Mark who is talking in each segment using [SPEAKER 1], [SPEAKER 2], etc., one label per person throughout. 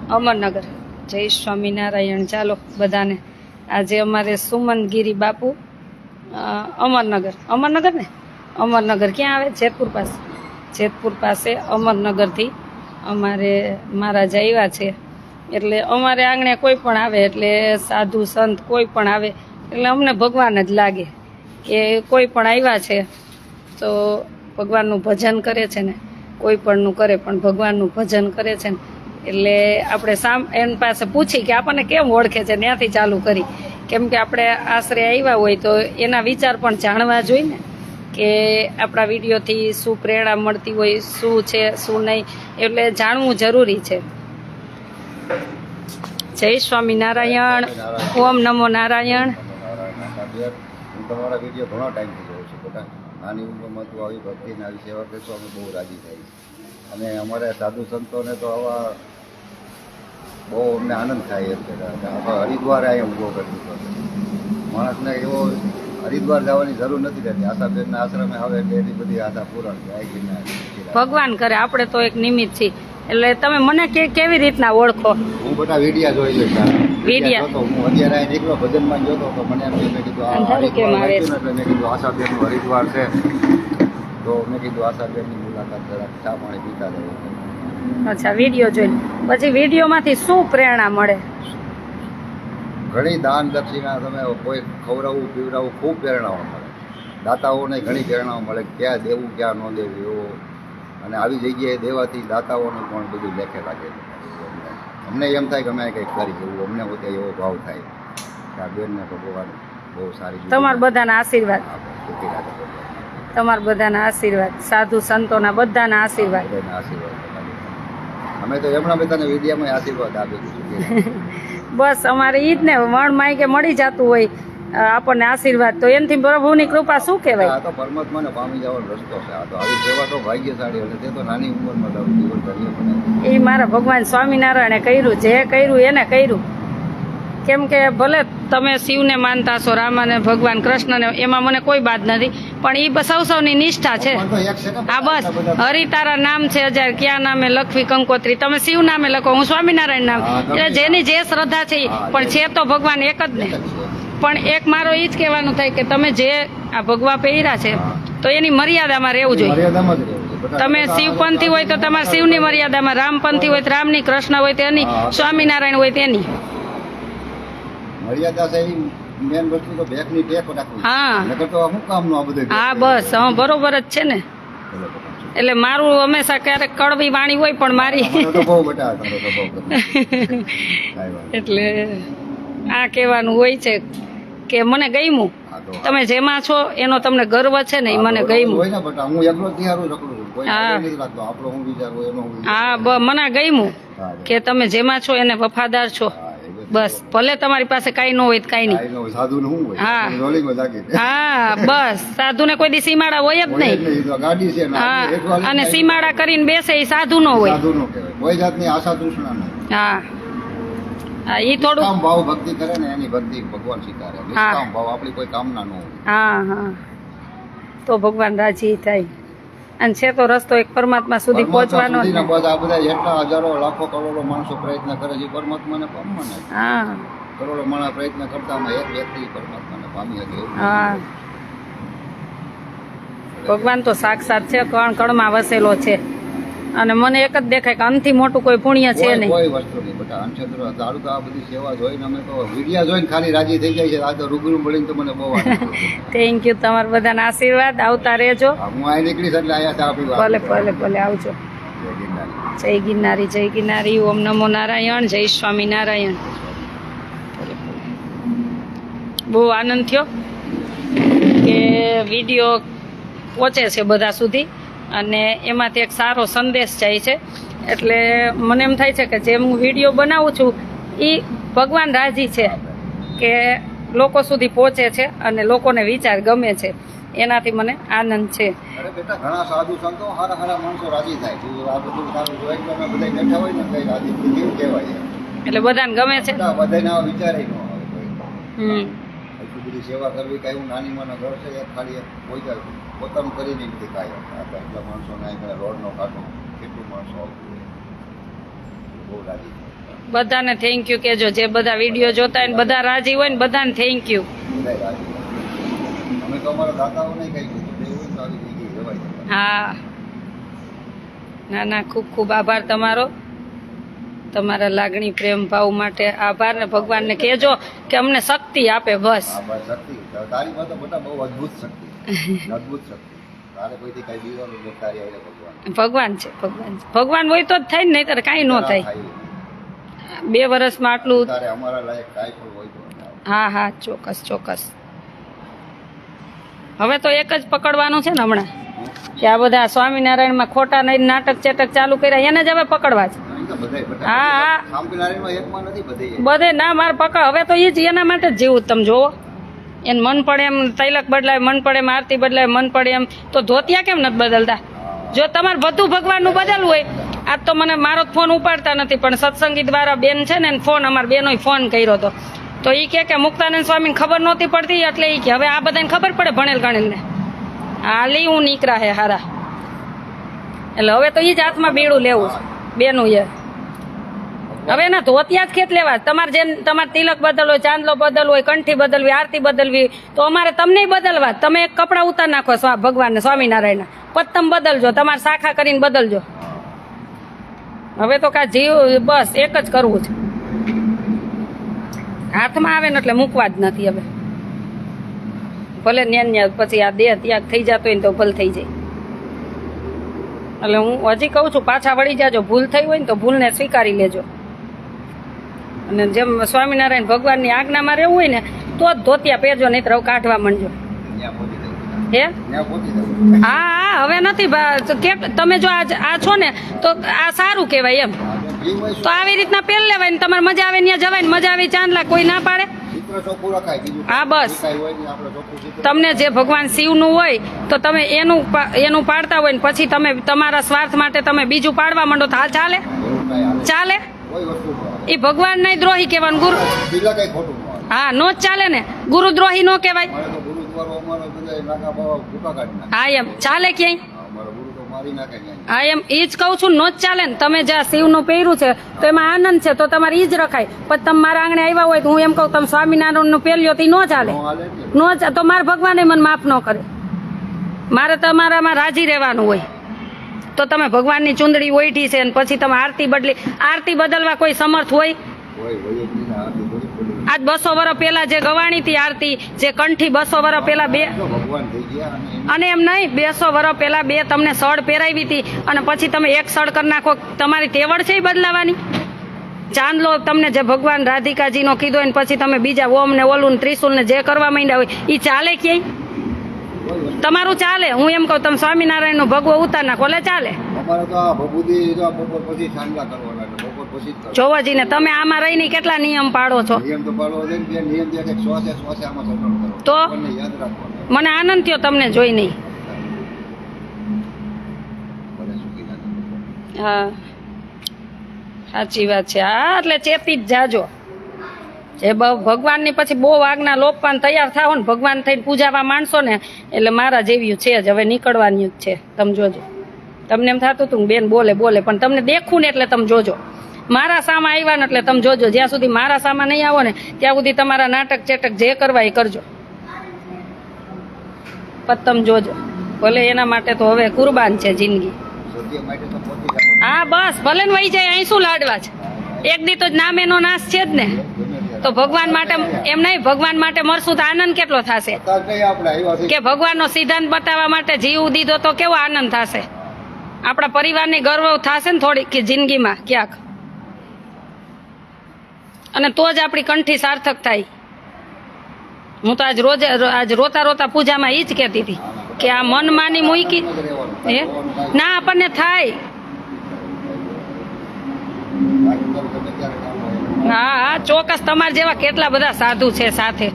[SPEAKER 1] અમરનગર. જય સ્વામિનારાયણ. ચાલો બધાને આજે અમારે સુમનગીરી બાપુ અમરનગર ને અમરનગર ક્યાં આવે? જેતપુર પાસે અમરનગરથી અમારે મહારાજ આવ્યા છે. એટલે અમારે આંગણે કોઈ પણ આવે એટલે સાધુ સંત કોઈ પણ આવે એટલે અમને ભગવાન જ લાગે કે કોઈ પણ આવ્યા છે તો ભગવાનનું ભજન કરે છે ને, કોઈ પણનું કરે પણ ભગવાનનું ભજન કરે છે ને. એટલે આપણે એની પાસે પૂછી કે આપણને કેમ ઓળખે છે, ત્યાંથી ચાલુ કરી. કેમ કે આપણે આશરે આવ્યા હોય તો એના વિચાર પણ જાણવા જોઈએ ને, કે આપણા વિડીયોથી શું પ્રેરણા મળતી હોય, શું છે શું નહીં, એટલે જાણવું જરૂરી છે. જય સ્વામિનારાયણ. ઓમ નમો નારાયણ.
[SPEAKER 2] તમારા વિડીયો ઘણો ટાઈમથી જોઉં છું બધા. નાની ઉંમરમાં તું આવી ભક્તિને આવી સેવા કરશો અમે બહુ રાજી થાય. અને અમારે સાધુ સંતોને તો આવા બહુ અમને આનંદ થાય એમ કે હરિદ્વારે અહીંયા ઊભો કરી દીધો. માણસને એવો હરિદ્વાર જવાની જરૂર નથી રહેતી. આશાબેનના આશ્રમે આવે એટલે એની બધી આશા પૂરણ થાય.
[SPEAKER 1] ભગવાન કરે, આપણે તો એક નિમિત્ત છીએ. એટલે તમે મને કેવી રીતના ઓળખો?
[SPEAKER 2] હું બધા વિડીયા જોઈ લઈશ.
[SPEAKER 1] વિડીયા
[SPEAKER 2] હું અત્યારે અહીં નીકળો ભજનમાં જોતો તો મને એમ મેં કીધું મેં કીધું આશાબેનનું હરિદ્વાર છે તો મેં કીધું આશાબેનની મુલાકાત જરાક ચા પાણી પીતા રહે.
[SPEAKER 1] અચ્છા, વિડીયો જોઈને પછી વિડીયોમાંથી શું પ્રેરણા મળે?
[SPEAKER 2] ઘણી દાન દક્ષિણા તમે કોઈ ખવડાવવું પીવડાવવું ખૂબ પ્રેરણાઓ મળે. દાતાઓને ઘણી પ્રેરણાઓ મળે ક્યાં દેવું ક્યાં ન દેવું એવો. અને આવી જગ્યાએ દેવાથી દાતાઓનું પણ બધું લેખે લાગે. અમને એમ થાય કે અમે કંઈક કરી જવું, અમને પોતે એવો ભાવ થાય કે આ બેનને ભગવાન બહુ સારી.
[SPEAKER 1] તમારા બધાના આશીર્વાદ, તમારા બધાના આશીર્વાદ, સાધુ સંતોના બધાના આશીર્વાદ.
[SPEAKER 2] અમે તો એમના બધાને વિડીયામાં આશીર્વાદ આપી દીધું.
[SPEAKER 1] બસ અમારે ઈ જ ને, વણ માય મળી જતું હોય આપણને આશીર્વાદ, તો એનાથી પ્રભુની કૃપા શું કહેવાય?
[SPEAKER 2] આ તો પરમાત્માને પામી જવાનો રસ્તો છે. આ તો આવી સેવા તો ભાગ્યશાળી એટલે તે તો નાની ઉંમરમાં જીવન ધન્ય બનાવ્યું.
[SPEAKER 1] એ મારા ભગવાન સ્વામિનારાયણે કર્યું, જે કર્યું એને કર્યું. કેમ કે ભલે તમે શિવને માનતા છો, રામ અને ભગવાન કૃષ્ણને, એમાં મને કોઈ બાદ નથી, પણ એ સૌની નિષ્ઠા છે. આ બસ હરિતારા નામ છે હજાર, ક્યાં નામે લખવી કંકોત્રી. તમે શિવ નામે લખો, હું સ્વામિનારાયણ નામ, એટલે જેની જે શ્રદ્ધા છે પણ છે તો ભગવાન એક જ ને. પણ એક મારો એ જ કહેવાનું થાય કે તમે જે આ ભગવા પહેર્યા છે તો એની મર્યાદામાં રહેવું જોઈએ. તમે શિવપંથી હોય તો તમારે શિવની મર્યાદામાં, રામપંથી હોય તો રામની, કૃષ્ણ હોય તેની, સ્વામિનારાયણ હોય તેની
[SPEAKER 2] મર્યાદા છે. મેન વસ્તુ તો બેકની ટેક રાખવી.
[SPEAKER 1] હા,
[SPEAKER 2] નકર તો શું કામનું આ બધું?
[SPEAKER 1] હા બસ, હા બરોબર જ છે ને. એટલે મારું હંમેશા ક્યારેક કડવી વાણી હોય પણ મારી એટલે આ કહેવાનું હોય છે કે મને ગમ્યું. તમે જેમાં છો એનો તમને ગર્વ છે ને, એ મને ગમ્યું. હા મને ગમ્યું કે તમે જેમાં છો એને વફાદાર છો. બસ ભલે તમારી પાસે કઈ ન હોય તો કઈ નહીં. હા હા બસ, સાધુ ને કોઈ દી સીમાડા હોય જ નહીં. હા, અને સીમાડા કરીને બેસે એ સાધુ નો હોય. હા હા, ઈ થોડું
[SPEAKER 2] ભાવ ભક્તિ કરે ને એની ભક્તિ ભગવાન સ્વીકારે. નિષ્કામ ભાવ આપણી કોઈ કામના ન હોય.
[SPEAKER 1] હા હા, તો ભગવાન રાજી થાય. અને છે તો રસ્તો એક પરમાત્મા સુધી પહોંચવાનો.
[SPEAKER 2] આ બધા એટલા હજારો લાખો કરોડો માણસો પ્રયત્ન કરે છે પરમાત્માને પામવાના.
[SPEAKER 1] હા,
[SPEAKER 2] કરોડો માણસ પ્રયત્ન કરતામાં એક વ્યક્તિ પરમાત્માને પામી શકે.
[SPEAKER 1] હા, ભગવાન તો સાક્ષાત છે, કણ કણમાં વસેલો છે. અને મને એક જ દેખાય કે આનથી મોટું કોઈ પુણ્ય છે નહીં.
[SPEAKER 2] કોઈ વસ્તુ નહીં. બધા અનક્ષેત્ર તારું તો આ બધી સેવા જોઈને અમે તો વિડિયા જોઈને ખાલી રાજી થઈ જાય છે. આ તો રૂબરૂ મળીને તો મને બહુ આનંદ.
[SPEAKER 1] થેન્ક યુ, તમારા બધાના આશીર્વાદ. આવતા રહેજો.
[SPEAKER 2] હું અહીં નીકળીશ એટલે અહીંયા ચા પીવા.
[SPEAKER 1] ભલે આવજો. જય ગિરનારી, જય ગિરનારી. ઓમ નમો નારાયણ. જય સ્વામિનારાયણ. બહુ આનંદ થયો કે વિડીયો પહોંચે છે બધા સુધી અને એમાંથી એક સારો સંદેશ જાય છે. એટલે મને એમ થાય છે કે જેમ હું વિડીયો બનાવું છું એ ભગવાન રાજી છે કે લોકો સુધી પહોંચે છે અને લોકોને વિચાર ગમે છે, એનાથી મને આનંદ છે.
[SPEAKER 2] અરે બેટા, ઘણા સાધુ સંતો હારા માણસો રાજી થાય. આ બધું સારું જોઈ કે અમે બધા બેઠા હોય ને કઈ રાજી કેવું કહેવાય.
[SPEAKER 1] એટલે બધાને ગમે છે.
[SPEAKER 2] બધાના વિચાર ન આવે. એટલી બધી સેવા કરવી કઈ હું નાની માનો ઘર છે ખાલી પોતાનું કરીને બધી કાયમ. એટલા માણસો ના રોડ નો કાઢો કેટલું માણસો આવતું હોય બહુ રાજી.
[SPEAKER 1] બધાને થેન્ક યુ કહેજો, જે બધા વિડીયો જોતા હોય ને બધા રાજી હોય ને બધાને થેન્ક યુ.
[SPEAKER 2] બધાય રાજી. અમે તો અમારા દાતાઓને કહી દીધું દેવું તો આવી જગ્યાએ જવાય તમારે.
[SPEAKER 1] હા, ના ના, ખૂબ ખૂબ આભાર તમારો, તમારા લાગણી પ્રેમ ભાવ માટે આભાર. ને ભગવાનને કહેજો કે અમને શક્તિ આપે બસ.
[SPEAKER 2] આ બસ શક્તિ તારી પાસે બધા બહુ અદ્ભુત શક્તિ, અદ્ભુત શક્તિ. તારે કોઈથી કઈ દીવાનું નહીં, તારી આવીને ભગવાન.
[SPEAKER 1] ભગવાન છે, ભગવાન છે. ભગવાન હોય તો જ થાય ને, નહીંતર કાંઈ ન થાય. 2 વર્ષમાં આટલું.
[SPEAKER 2] તારે અમારા લાયક કાંઈ પણ હોય તો ના આવે.
[SPEAKER 1] હા હા, ચોક્કસ ચોક્કસ. હવે તો એક જ પકડવાનું છે ને હમણાં, કે આ બધા સ્વામિનારાયણમાં ખોટા નહીં નાટક ચેટક ચાલુ કર્યા એને જ હવે પકડવા છે.
[SPEAKER 2] અહીં તો બધાય બધા.
[SPEAKER 1] હા હા,
[SPEAKER 2] સ્વામિનારાયણમાં એકમાં નથી બધે.
[SPEAKER 1] બધે ના મારે પકડ. હવે તો એ જ એના માટે જ જીવું. તમે જોવો, એને મન પડે એમ તૈલક બદલાય, મન પડે એમ આરતી બદલાય, મન પડે એમ તો ધોતિયા કેમ નથી બદલતા? જો તમારે બધું ભગવાનનું બદલવું હોય, આજ તો મને મારો ફોન ઉપાડતા નથી, પણ સત્સંગી દ્વારા બેન છે ને ફોન, અમારા બેનોએ ફોન કર્યો હતો, તો એ કે મુક્તાનંદ સ્વામીને ખબર નહોતી પડતી, એટલે એ કે હવે આ બધાને ખબર પડે ભણેલ ગણેલને. હાલી હું નીકળા હે હારા, એટલે હવે તો એ જ હાથમાં બીડું લેવું છે બેનું એ. હવે એના ધોતિયા જ ખેત લેવા. તમારે જેમ તમારે તિલક બદલવો હોય, ચાંદલો બદલવો હોય, કંઠી બદલવી, આરતી બદલવી, તો અમારે તમને બદલવા. તમે એક કપડાં ઉતાર નાખો ભગવાનને સ્વામિનારાયણના, પછી તમે બદલજો, તમારે શાખા કરીને બદલજો. હવે તો કા જીવ બસ એક જ કરવું છે, હાથમાં આવે ને એટલે મૂકવા જ નથી. હવે ભલે ન્યા પછી આ દેહ ત્યાગ થઈ જતો હોય ને તો ભલે થઈ જાય. એટલે હું હજી કહું છું, પાછા વળી જાજો. ભૂલ થઈ હોય ને તો ભૂલને સ્વીકારી લેજો, અને જેમ સ્વામિનારાયણ ભગવાનની આજ્ઞામાં રહેવું હોય ને તો જ ધોતિયા પહેરજો, નહીં તો કાઢવા માંડજો.
[SPEAKER 2] ત્યાં પહોંચી જવું.
[SPEAKER 1] હે
[SPEAKER 2] ત્યાં પહોંચી જવું.
[SPEAKER 1] હા હા, હવે નથી તમે જો આ છો ને તો આ સારું કહેવાય એમ.
[SPEAKER 2] જીવ હોય
[SPEAKER 1] તો આવી રીતના પહેર લેવાય ને તમારે મજા આવે ત્યાં જવાય ને મજા આવે ચાંદલા, કોઈ ના પાડે.
[SPEAKER 2] ચિત્ર ચોખ્ખું રખાય. બીજું
[SPEAKER 1] હા બસ,
[SPEAKER 2] કાંઈ હોય નહીં, આપણે ચોખ્ખું ચિત્ર.
[SPEAKER 1] તમને જે ભગવાન શિવનું હોય તો તમે એનું પાડતા હોય ને પછી તમે તમારા સ્વાર્થ માટે તમે બીજું પાડવા માંડો તો આ ચાલે?
[SPEAKER 2] એવું કાંઈ હાલે.
[SPEAKER 1] ચાલે?
[SPEAKER 2] કોઈ વસ્તુ ન આવે.
[SPEAKER 1] એ ભગવાન નહીં દ્રોહી કહેવાનું. ગુરુ
[SPEAKER 2] બીજા કાંઈ ખોટું ન આવે.
[SPEAKER 1] હા, નો જ ચાલે ને, ગુરુદ્રોહી નો કહેવાય.
[SPEAKER 2] અમારે તો ગુરુદ્વારો અમારો બધા નાકા બાવા ભૂકા કાઢી નાખે.
[SPEAKER 1] હા એમ ચાલે ક્યાંય?
[SPEAKER 2] અમારો ગુરુ તો મારી નાખે ત્યાં.
[SPEAKER 1] હા એમ એ જ કહું છું, નો જ ચાલે ને. તમે જ્યાં શિવનું પહેર્યું છે તો એમાં આનંદ છે તો તમારે એ જ રખાય. પછી તમે મારા આંગણે આવ્યા હોય તો હું એમ કહું તમે સ્વામિનારાયણનું પહેર્યો તો એ નો ચાલે.
[SPEAKER 2] ન હાલે ને.
[SPEAKER 1] નો તો મારા ભગવાને મને માફ ન કરે. મારે તમારામાં રાજી રહેવાનું હોય. તો તમે ભગવાનની ચૂંદડી ઓઈઠી છે અને પછી તમે આરતી બદલવા કોઈ સમર્થ હોય?
[SPEAKER 2] હોય જ નહીં ને. આરતી થોડી ખોલી.
[SPEAKER 1] આજ 200 વર્ષ પહેલા જે ગવાણી હતી આરતી, જે કંઠી 200 વર્ષ પહેલા બે,
[SPEAKER 2] જો ભગવાન થઈ ગયા
[SPEAKER 1] અને
[SPEAKER 2] અને
[SPEAKER 1] એમ નહીં 200 વર્ષ પહેલા બે તમને સળ પહેરાવી હતી અને પછી તમે એક સળ કરી નાખો. તમારી તેવડ છે એ બદલાવાની? ચાંદલો તમને જે ભગવાન રાધિકાજીનો કીધો ને પછી તમે બીજા ઓમ ને ઓલું ને ત્રિશુલ ને જે કરવા માંડ્યા હોય એ ચાલે ક્યાંય? તમારું ચાલે. હું એમ કહું તમે સ્વામિનારાયણ નો ભગવો ઉતાર નાખો એટલે ચાલે.
[SPEAKER 2] અમારે તો આ ભભૂતિ જો આ બપોર પછી ચાંદલા કરવાના, એટલે બપોર પછી જ કરવાના.
[SPEAKER 1] જોવાજીને તમે આમાં રહીને કેટલા નિયમ પાડો છો?
[SPEAKER 2] નિયમ તો પાડવો છે ને. બે નિયમ છે કે શ્વાસે આમાં સફળ કરો.
[SPEAKER 1] તો?
[SPEAKER 2] આપણને યાદ રાખવાનું.
[SPEAKER 1] મને આનંદ થયો તમને જોઈ નહીં.
[SPEAKER 2] ભલે સુખી ના થવું.
[SPEAKER 1] હા સાચી વાત છે. હા એટલે ચેતી જ જાજો. જે ભગવાનની પછી બહુ આજ્ઞા લોપવાન તૈયાર થાવ ને, ભગવાન થઈને પૂજાવા માંડશો ને એટલે મારા જેવી છે જ, હવે નીકળવાની જ છે. તમે જોજો. તમને એમ થતું હતું બેન બોલે પણ તમને દેખું ને એટલે તમે જોજો. મારા સામા આવ્યા ને એટલે તમે જોજો. જ્યાં સુધી મારા સામા નહીં આવો ને ત્યાં સુધી તમારા નાટક ચેટક જે કરવા એ કરજો. પણ તમે જોજો. ભલે એના માટે તો હવે કુરબાન છે જિંદગી.
[SPEAKER 2] સત્ય માટે તો પહોંચી જવાનું.
[SPEAKER 1] હા બસ, ભલે ને વહી જાય, અહીં શું લાડવા છે? એક દી તો નામ એનો નાશ છે જ ને.
[SPEAKER 2] ગમે ત્યારે.
[SPEAKER 1] તો ભગવાન માટે એમ નહીં, ભગવાન માટે મરશું તો આનંદ કેટલો થશે?
[SPEAKER 2] અત્યારે નહીં આપણે આવ્યા છે.
[SPEAKER 1] કે ભગવાનનો સિદ્ધાંત બતાવવા માટે જીવ દીધો તો કેવો આનંદ થશે? આપણા પરિવારની ગર્વ થશે ને થોડીક કે જિંદગીમાં ક્યાંક, અને તો જ આપણી કંઠી સાર્થક થાય. હું તો આજ રોતા પૂજામાં એ જ કહેતી હતી કે આ મન માની મૂકી હે ના આપણને થાય.
[SPEAKER 2] બાકી તો ગમે ત્યારે કામ હોય.
[SPEAKER 1] હા હા ચોક્કસ. તમારા જેવા કેટલા બધા સાધુ છે સાથે,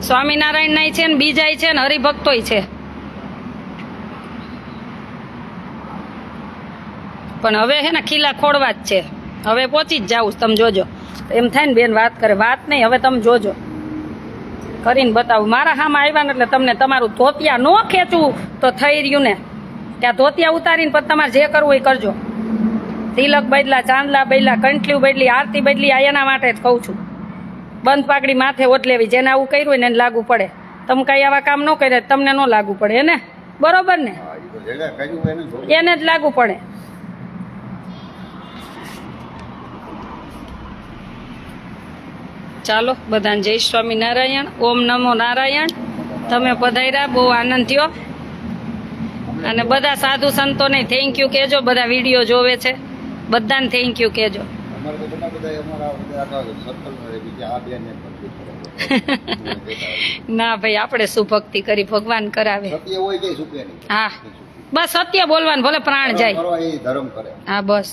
[SPEAKER 1] સ્વામિનારાયણ નાય છે ને બીજાય છે ને હરિભક્તોય છે. પણ હવે હે ને ખીલા ખોડવા જ છે. હવે પહોંચી જ જાવું તમે જોજો. એમ થાય ને બેન વાત કરે, વાત નહીં, હવે તમે જોજો કરીને બતાવું. મારા હામાં આવ્યા ને એટલે તમને તમારું ધોતિયા ન ખેંચવું તો થઈ રહ્યું ને, ત્યાં ધોતિયા ઉતારીને પછી તમારે જે કરવું એ કરજો. તિલક બદલા, ચાંદલા બદલા, કંઠલ્યું બદલી, આરતી બદલી, આ એના માટે જ કહું છું. બંધ પાકડી માથે ઓટલેવી, જેને આવું કર્યું હોય ને એને લાગુ પડે. તમે કઈ આવા કામ ન કર્યા તમને ન લાગુ પડે એને, બરોબર ને?
[SPEAKER 2] હા, એ તો જેને કર્યું એને જોવું.
[SPEAKER 1] એને જ લાગુ પડે. ચાલો બધાને જય સ્વામિનારાયણ, ઓમ નમો નારાયણ. તમે પધાર્યા, બહુ આનંદ થયો. અને બધા સાધુ સંતોને થેન્ક યુ કહેજો, બધા વિડીયો જોવે છે બધાને થેન્ક યુ કહેજો.
[SPEAKER 2] અમારે તો ઘણા બધા અમારા બધા સર્કલ બીજા આ બેન
[SPEAKER 1] ના ભાઈ, આપણે શું ભક્તિ કરી, ભગવાન કરાવે.
[SPEAKER 2] સત્ય હોય કે સુપે નહીં.
[SPEAKER 1] હા બસ સત્ય બોલવાનું, ભલે પ્રાણ જાય.
[SPEAKER 2] કરવા એ ધર્મ કરે.
[SPEAKER 1] હા બસ,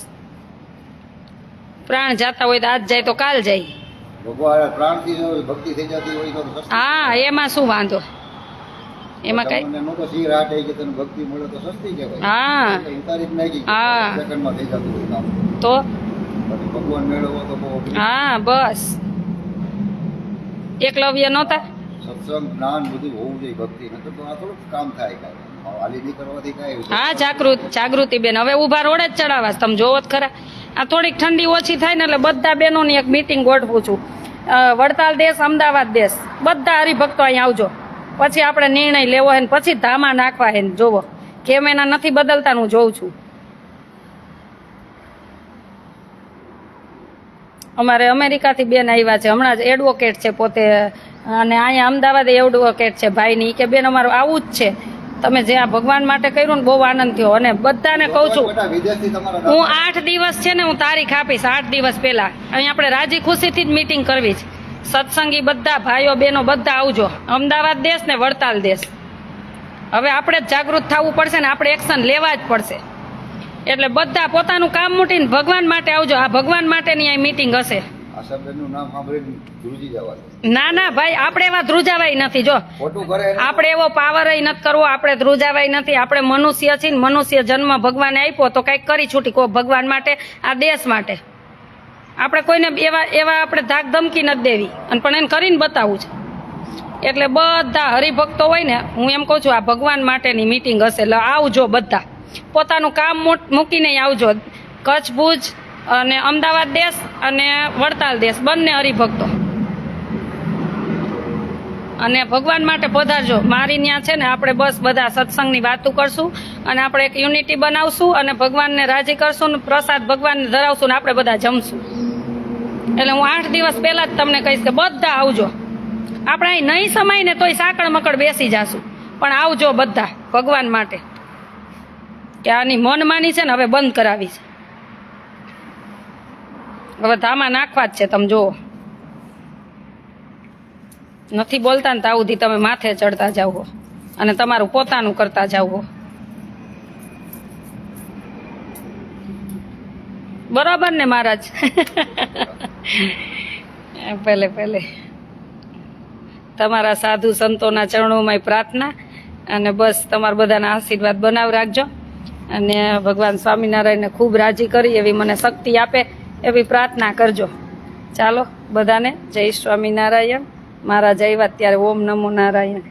[SPEAKER 1] પ્રાણ જાતા હોય તો આજ જાય તો કાલ જાય.
[SPEAKER 2] ભગવાન પ્રાણથી જો ભક્તિ થઈ જતી હોય તો સસ્તી.
[SPEAKER 1] હા એમાં શું વાંધો, એમાં કઈ.
[SPEAKER 2] તમને નો તો સિંહ રાટે કે તને ભક્તિ મળે તો સસ્તી કહેવાય.
[SPEAKER 1] હા
[SPEAKER 2] એટલે ઉતારી જ નાખી.
[SPEAKER 1] હા.
[SPEAKER 2] સેકન્ડમાં થઈ જતું હોય કામ.
[SPEAKER 1] તો
[SPEAKER 2] પછી ભગવાન મેળવો તો બહુ અઘરું.
[SPEAKER 1] હા બસ, એકલવ્ય નહોતા.
[SPEAKER 2] સત્સંગ જ્ઞાન બધું હોવું જોઈએ ભક્તિ, નકર તો આ થોડુંક કામ થાય કાંઈ. હાલી નહીં કરવાથી કાંઈ.
[SPEAKER 1] હા જાગૃતિ બેન, હવે ઊભા રોડે જ ચડાવવા છે. તમે જોવો જ ખરા, આ થોડીક ઠંડી ઓછી થાય ને એટલે બધા બહેનોની એક મીટિંગ ગોઠવું છું. વડતાલ દેશ, અમદાવાદ દેશ, બધા હરિભક્તો અહીં આવજો. પછી આપણે નિર્ણય લેવો હે ને પછી ધામા નાખવા હે ને જોવો કેમ એના નથી બદલતા. હું જોઉં છું અમારે અમેરિકાથી બેન આવ્યા છે હમણાં જ, એડવોકેટ છે પોતે, અને અહીંયા અમદાવાદ એડવોકેટ છે ભાઈની, કે બેન અમારું આવું જ છે, તમે જે આ ભગવાન માટે કર્યું ને બહુ આનંદ થયો. અને બધાને કહું છું,
[SPEAKER 2] વિદેશથી તમારા
[SPEAKER 1] હું 8 દિવસ છે ને હું તારીખ આપીશ, 8 દિવસ પહેલા અહીં આપણે રાજી ખુશીથી જ મીટિંગ કરવી છે. સત્સંગી બધા ભાઈઓ બહેનો બધા આવજો, અમદાવાદ દેશ ને વડતાલ દેશ. હવે આપણે જ જાગૃત થવું પડશે ને આપણે એક્શન લેવા જ પડશે. એટલે બધા પોતાનું કામ મૂકીને ભગવાન માટે આવજો. આ ભગવાન માટેની અહીં મીટિંગ હશે.
[SPEAKER 2] આશાબેનનું નામ સાંભળીને ધ્રુજી જવાનું.
[SPEAKER 1] ના ના ભાઈ, આપણે એવા ધ્રુજાવાય નથી. જો
[SPEAKER 2] ખોટું કરે
[SPEAKER 1] આપણે એવો પાવર નથી કરવો, આપણે ધ્રુજાવાય નથી. આપણે મનુષ્ય છીએ ને મનુષ્ય જન્મ ભગવાને આપ્યો તો કંઈક કરી છૂટી, કોઈ ભગવાન માટે, આ દેશ માટે. આપણે કોઈને એવા આપણે ધાક ધમકી નથી દેવી, અને પણ એને કરીને બતાવવું છે. એટલે બધા હરિભક્તો હોય ને, હું એમ કહું છું આ ભગવાન માટેની મીટિંગ હશે, એટલે આવજો બધા. પોતાનું કામ મૂકીને આવજો. કચ્છ, ભુજ અને અમદાવાદ દેશ અને વડતાલ દેશ બંને હરિભક્તો. અને ભગવાન માટે પધારજો. મારી ત્યાં છે ને આપણે બસ બધા સત્સંગની વાતો કરશું અને આપણે એક યુનિટી બનાવશું અને ભગવાનને રાજી કરશું ને પ્રસાદ ભગવાનને ધરાવશું ને આપણે બધા જમશું. એટલે હું 8 દિવસ પહેલા જ તમને કહીશ કે બધા આવજો. આપણે અહીં નહીં સમાય ને તોય સાંકળ મકડ બેસી જાશું, પણ આવજો બધા ભગવાન માટે. કે આની મનમાની છે ને હવે બંધ કરાવી છે, હવે ધામા નાખવા જ છે. તમે જુઓ, નથી બોલતા ને તાવથી તમે માથે ચડતા જાઓ અને તમારું પોતાનું કરતા જાઓ. બરોબર ને મહારાજ? પહેલે તમારા સાધુ સંતોના ચરણોમાં પ્રાર્થના, અને બસ તમારા બધાના આશીર્વાદ બનાવી રાખજો. અને ભગવાન સ્વામિનારાયણને ખૂબ રાજી કરી એવી મને શક્તિ આપે એવી પ્રાર્થના કરજો. ચાલો બધાને જય સ્વામિનારાયણ. મારા જય વાત ત્યારે ઓમ નમો નારાયણ.